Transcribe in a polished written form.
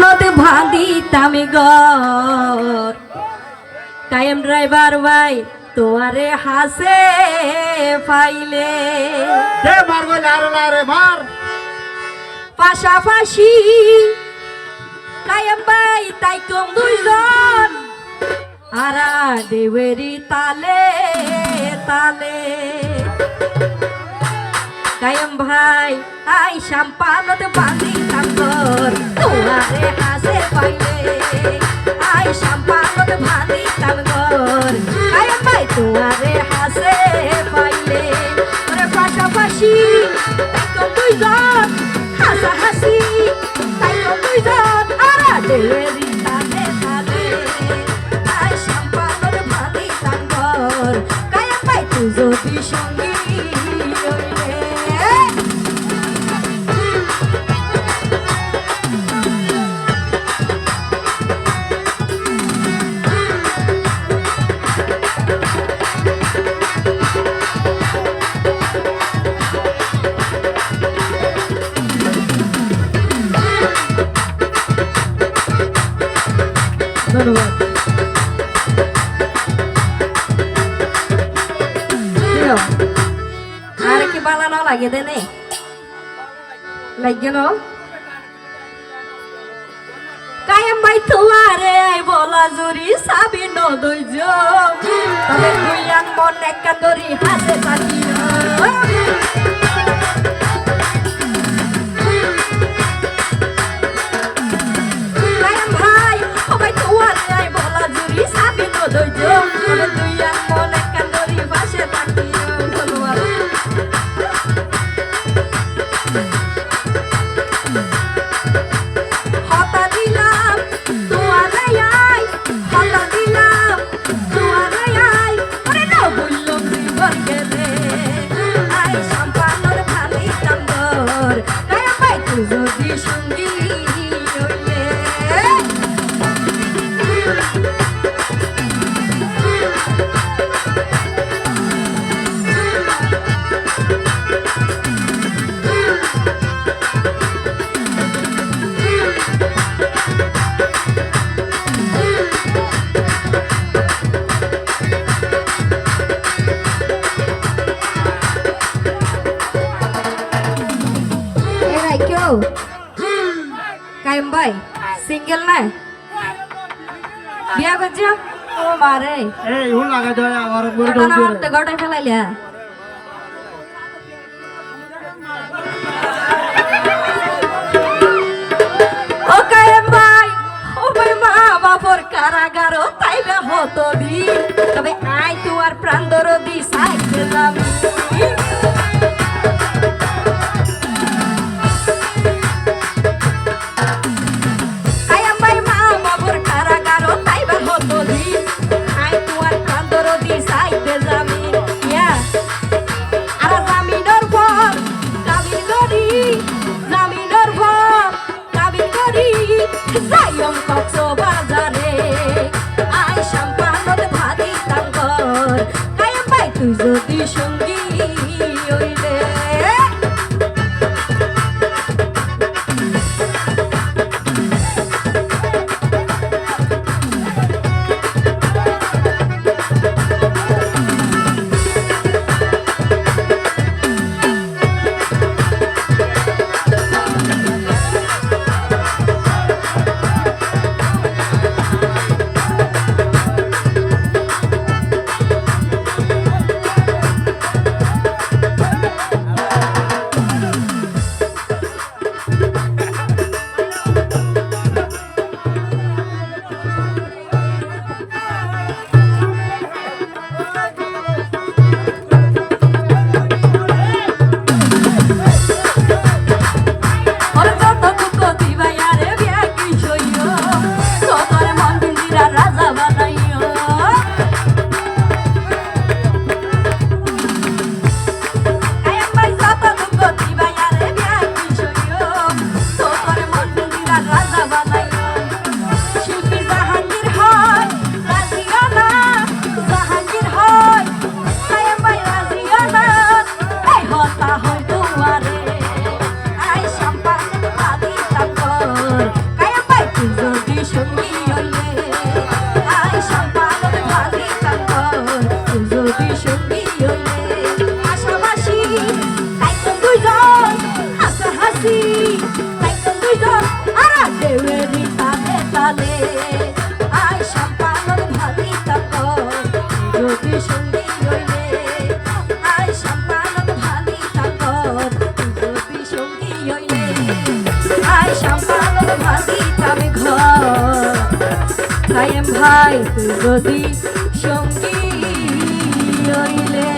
সম্পানত ভাঙিতাম ঘর কায়েম ড্রাইভার ভাই তোয়ারে হাসে ফাইলে মার পাশাপাশি কায়েম ভাই তাই কম দুইজন আরা দেবেরি তালে তালে কায়েম ভাই আই সম্পানত ভাঙিতাম ঘর তোয়ারে হাসে ফাইলে আই সম্পানত ভাঙিতাম ঘর কায়েম ভাই তোয়ারে হাসে ফাইলে ওরে পাশাপাশি তাই কম দুইজন হাসাহাসি তাই কম দুইজন আরা দেবেরি তালে তালে আই সম্পানত ভাঙিতাম ঘর কায়েম ভাই তুই যদি সঙ্গী হইলে ধন্যবাদ আর কি বানানো লাগে দেনে লাগে না কায়েম ভাই তোমারে বলা জুরি সাবি নদৈজ তবে দুই আন মন একা দরি হাসে থাকি কায়েম ভাই ও ভাই তোমারে বলা জুরি সাবি নদৈজ তবে দুই আন মন একা দরি হাসে থাকি ধন্যবাদ হতা দিলাম তোমারে আই হতা দিলাম তোমারে আই ওরে না বললাম জীবন গেলে আই সম্পানর ভালিতাম ঘর কায়া পাই তুই যদি সঙ্গী হইলে কেউ কায়েম ভাই সিঙ্গেল না বিয়া করছ ও মারে এই হুন লাগা যায় আমার মুড়ি তো গড়াই ফেলাইলা ও কায়েম ভাই ও ভাই মা বাবার কারাগারও তাইবা হতো দিন তবে আই তোমার প্রাণ দরদি সাইতে যাবি Sayang pakso bazare, ay sampanot bhaditam ঘর, কায়েম ভাই তুই যদি সঙ্গী হইলে তুই যদি সঙ্গী হইলে আয় সম্পাদন ভালি তাকর তুই যদি সঙ্গী হইলে আশাবাসী তাইতো দুইজন হাসাহাসি তাইতো দুইজন আর দেবেরি তালে তালে আয় সম্পাদন ভালি তাকর তুই যদি সঙ্গী হইলে আয় সম্পাদন ভালি তাকর তুই যদি সঙ্গী হইলে আয় সম্পাদন ভালি তাবে ঘর কায়েম ভাই তুই যদি সঙ্গী হইলে